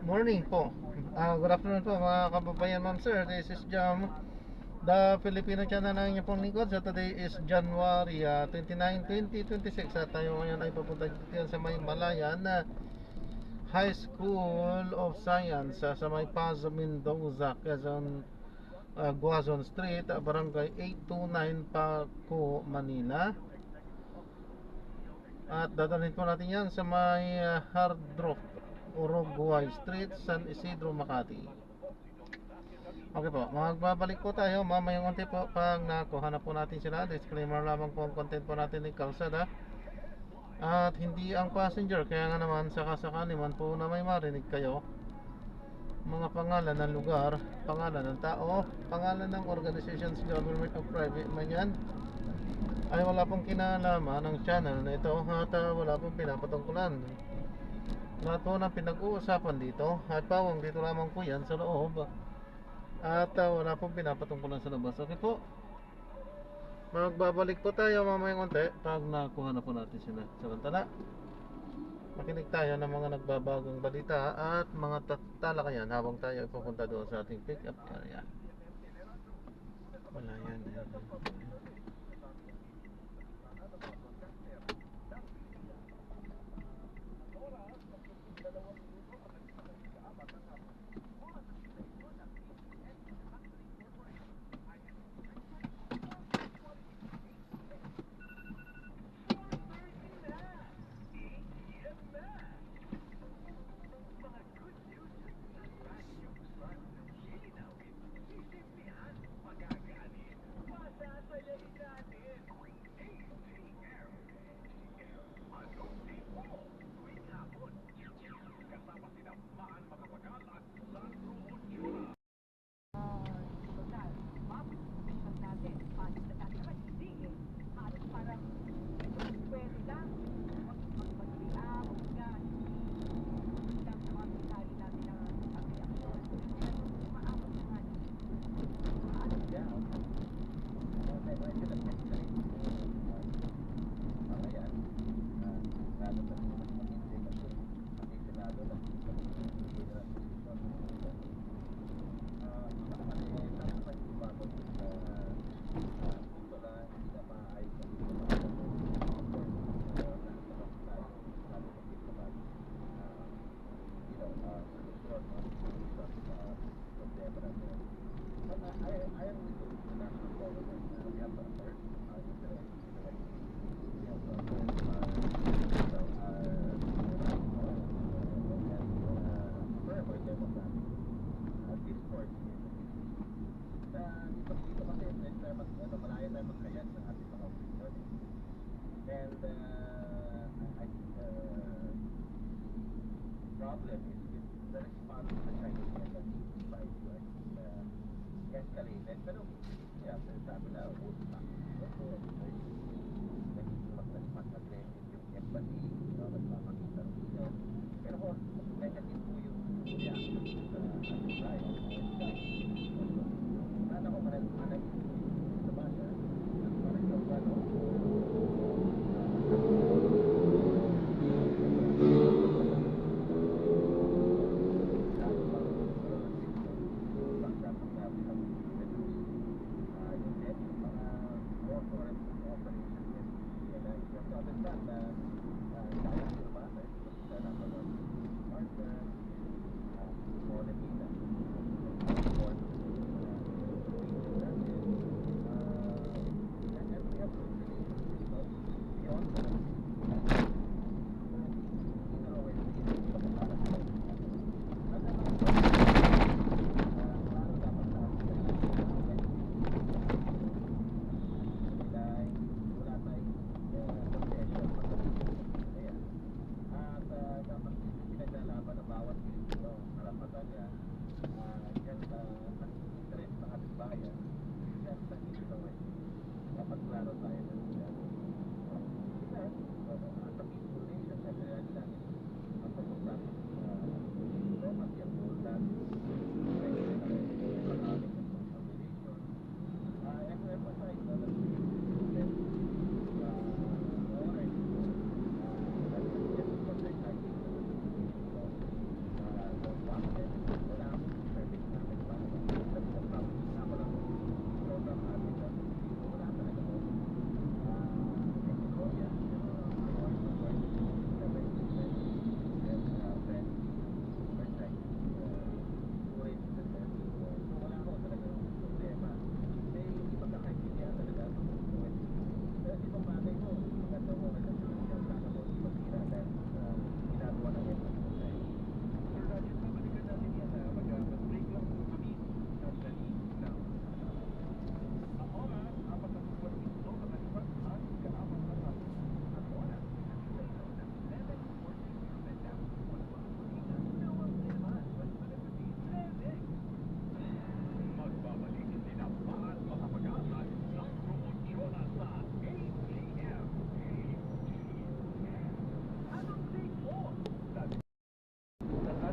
Morning po. Good afternoon po mga kababayan, ma'am sir. This is Jam, the Filipino channel ng inyong pong lingkod. So today is January 29, 2026 at tayo ngayon ay papunta dito sa may Malayan na High School of Science sa may Paz, Mendoza, Quezon, Guazon Street, Barangay 829, Paco, Manila. At dadalhin po natin yan sa may Hard Rock, Uruguay Street, San Isidro, Makati. Okay po, magbabalik po tayo mamayang unti po pag nakuha na po natin sila. Disclaimer lamang po ang content po natin ni Kalsada at hindi ang passenger. Kaya nga naman sakasakali man po na may marinig kayo mga pangalan ng lugar, pangalan ng tao, pangalan ng organizations, government o private man yan, ay wala pong kinalaman ng channel na ito at wala pong pinapatungkulan. Lahat po ng pinag-uusapan dito at pawang dito lamang po yan sa loob at wala pong pinapatungkulan sa labas. Okay po, magbabalik po tayo mamayang konti pag nakuha na po natin sila. Samantala, makinig tayo ng mga nagbabagong balita at mga talakayan habang tayo pupunta doon sa ating pick up area. Wala yan.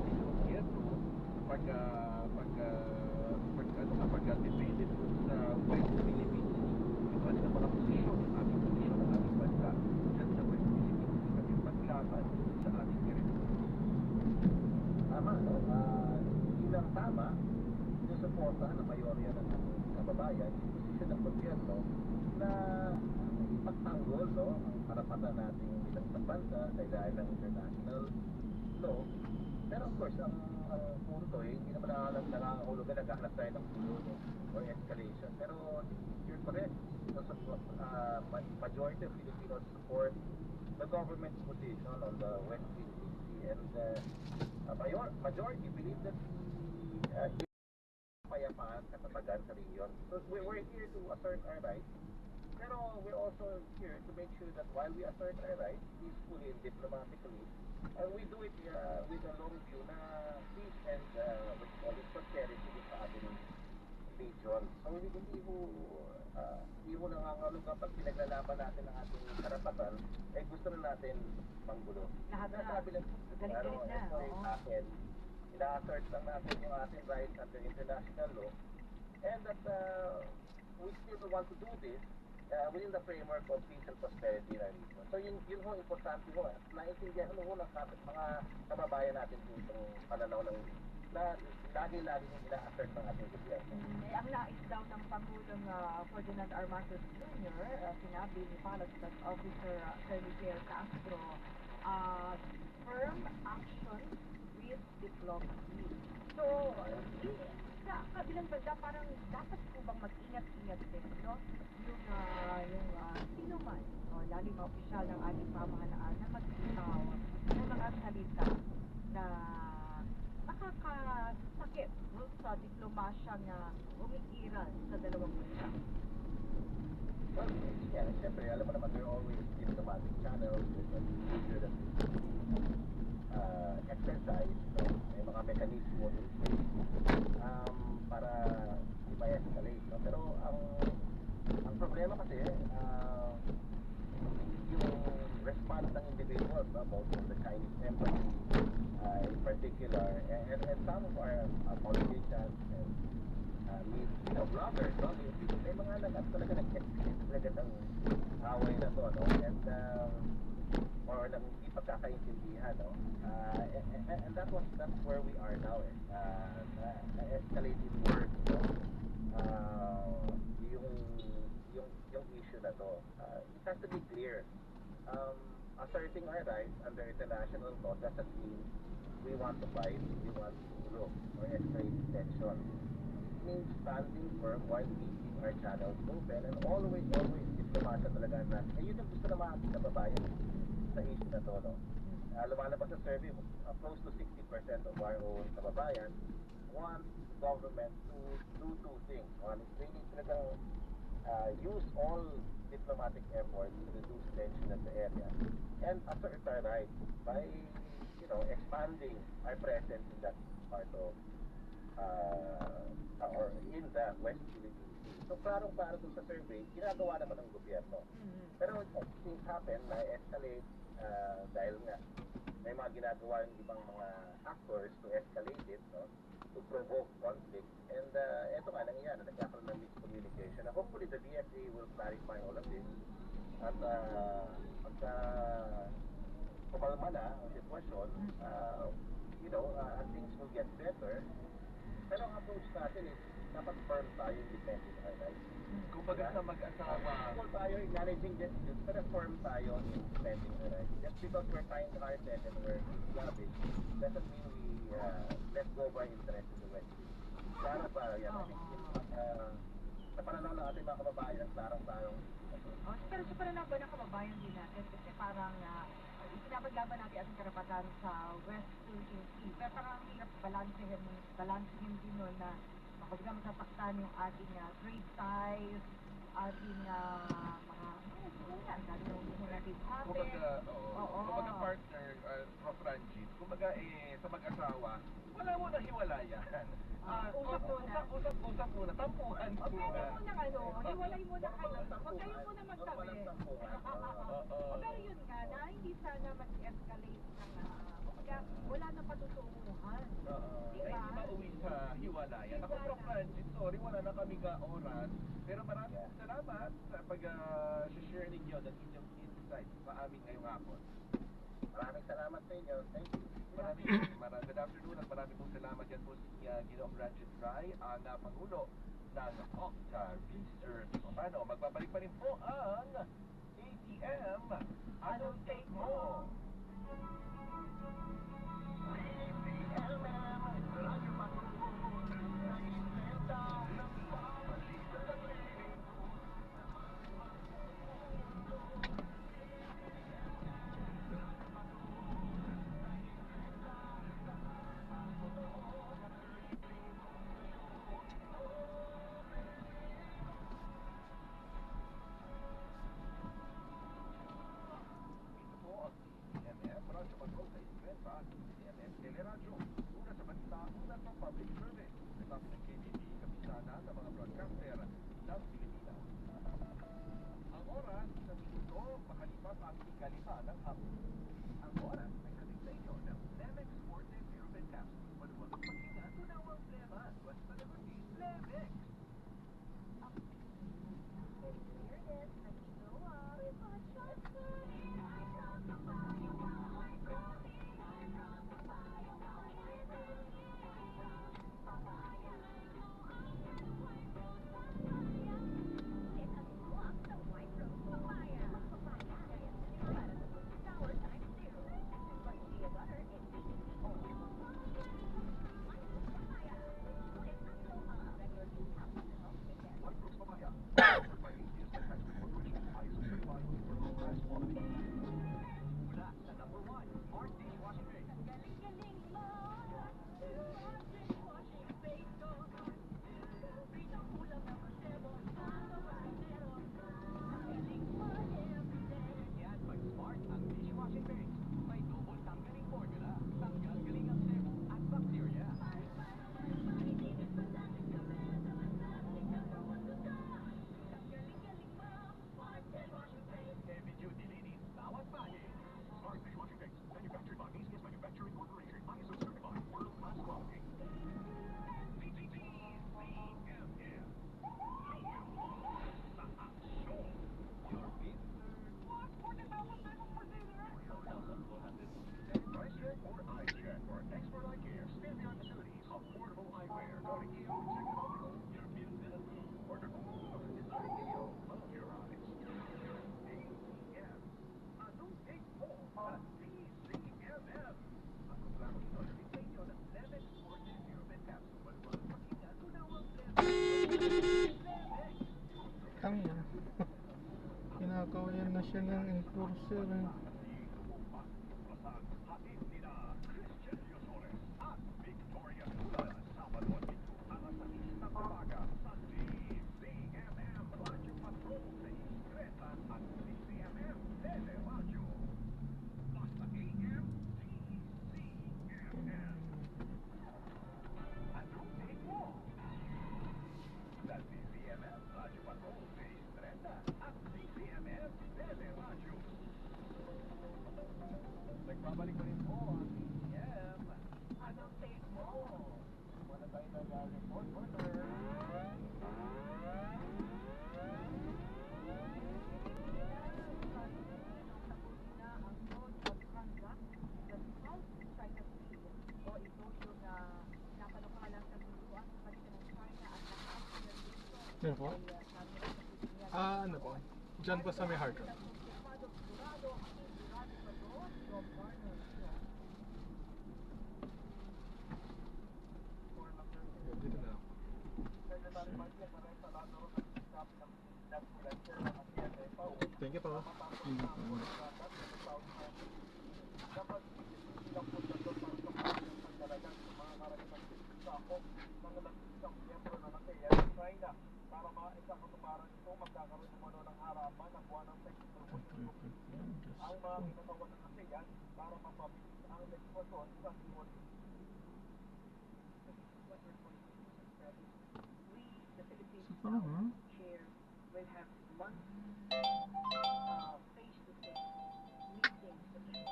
ating gobyerno kapag depende po sa West Philippines, yung kanilang mga posisyon, ang ating posisyon ng ating bansa dyan sa West Philippines, kasi paglaban sa ating territory. Tama, no? Hindi lang tama, sinusuporta ng mayorya ng ating kababayan, yung posisyon ng gobyerno na ipagtanggol, no, ang karapatan nating bilang isang bansa sa ilalim ng international law. Pero of course, ang punto hindi naman nangangahulugan na naghahanap tayo ng gulo, no, or escalation. Pero you're correct. Majority of Filipinos support the government's position on the West Philippine Sea, and majority believe that kapayapaan, katatagan sa region. So we're here to assert our rights, pero we're also here to make sure that while we assert our rights peacefully and diplomatically, we do it with a long view na peace and prosperity sa ating region. So hindi mo nangangahulugan pag pinaglalaban natin ang ating karapatan, gusto na natin manggulo. Lahat na. Sabi lang, Galit-galit na, ito ay oo. akin. Ina-assert lang natin yung ating rights under international law, and that we still want to do this within the framework of peace and prosperity in our region. So yun ho, importante ho. Naintindihan ho ng mga kababayan natin itong pananaw ng na lagi-lagi yung ina-assert ng ating gobyerno. Ang nais daw ng Pangulong Ferdinand R. Marcos Jr., sinabi ni Palace Press Officer Attorney Pierre Castro, firm action with diplomacy. So, sa kabilang banda, parang dapat po bang mag-ingat-ingat din, no? Yung sino man, lalo yung opisyal ng ating pamahalaan na magbitaw ng mga salita na nakakasakit sa diplomasyang umiiral sa dalawang bansa. Well, yeah, siyempre, alam mo naman, there are always diplomatic channels, there's a procedure that exercise, no? May mga mekanismo in place para hindi ma-escalate, no? Pero ang problema kasi yung response ng individuals, no? Both from the Chinese embassy in particular, and some of our politicians and bloggers, no? May mga talaga nag-escalate talaga ng away na to, no? And or lang hindi pagkakaintindihan, no? And that's where we are now, escalating words, no? Yung issue na to, it has to be clear. Asserting our rights under international law doesn't mean we want to fight, we want to look or escalate tension. It means standing firm while keeping our channels open, and always diplomasya talaga natin. Yun yung gusto naman ating kababayan sa issue na to, no? Lumalabas sa survey, close to 60% of our own kababayan want government to do two things. One is really talagang use all diplomatic efforts to reduce tension in the area and assert our rights by expanding our presence in that part of or in the West Philippine Sea. So klaro-klaro dun sa survey, ginagawa naman ng gobyerno. Pero things happen na escalate dahil nga may mga ginagawa yung ibang mga actors to escalate it, no? To provoke conflict. And eto nga nangyayari, nagkakaroon ng miscommunication. Hopefully the DFA will clarify all of this. At pagka kumalma na ang sitwasyon, things will get better. Pero ang approach natin is dapat firm tayo defending our rights. Kumbaga sa mag-asawa, Firm tayo in managing disputes, pero firm tayo in defending our rights. Just because we're kind-hearted and we're Islamic doesn't mean we let go of our interest in the West. Klaro ba yan? I think sa pananaw ng ating mga kababayan, klarong-klarong. Pero sa pananaw ba ng kababayan din natin, kasi parang isinapaglaban natin ating karapatan sa West Philippine Sea. Pero parang ang hirap balansehin din nun na kapag na masasaktan yung ating trade ties, ating mga ang dami na hindi natin sabi. kumbaga partner, Prof. Ranjit, kumbaga sa mag-asawa, wala mo nang hiwalayan. Usap Usap muna, tampuhan Okay, muna. huwag mo na hiwalay mo na kayo. Huwag kayo muna magtabi. Pero yun nga, na hindi sana mag-escalate ng, kumbaga, wala na patutunguhan Himalayan. Ako from Francis, sorry, wala na kaming oras. Pero maraming salamat sa pag-share ninyo ng inyong insights sa amin ngayong hapon. Maraming salamat sa inyo. Thank you. Good afternoon at maraming pong salamat yan po si Ginoong Ranjit Rai, ang Pangulo ng Octa Research. O paano, magbabalik pa rin po ang ATM. Anong take mo? Tangina. Kinakawayan na siya ng enforcer eh. Nagbabalik pa rin po ang ATM. Anong take mo? Wala tayo nag-report order. Yan po. Ano po? Diyan po sa may hard rock. Dito na lang. Thank you po. Para maisang katuparan ito, magkakaroon naman ng harapan ng buwan ng technical working. Ang mga kinatawa ng ASEAN para mapabilis ang legislasyon sa Timor Leste. We, the Philippines, So, parang, chair, will have monthly face-to-face meetings with the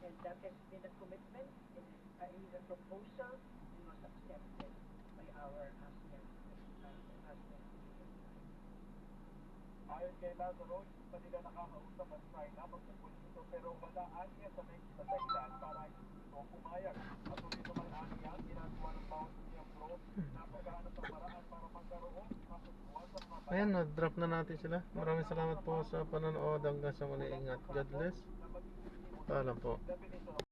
and that has been a commitment in a proposal, Ayon kay Lazaro, hindi pa nila nakakausap ang China magtungkol dito pero wala aniya sa may na dahilan para ito pumayag. At ulit naman aniya, ginagawa ng bawat miyembro na paghahanap ng paraan para magkaroon ng kasunduan sa mga Ayan, na-drop na natin sila. Maraming salamat po sa panonood. Hanggang sa muli, ingat. God bless. Paalam po. definition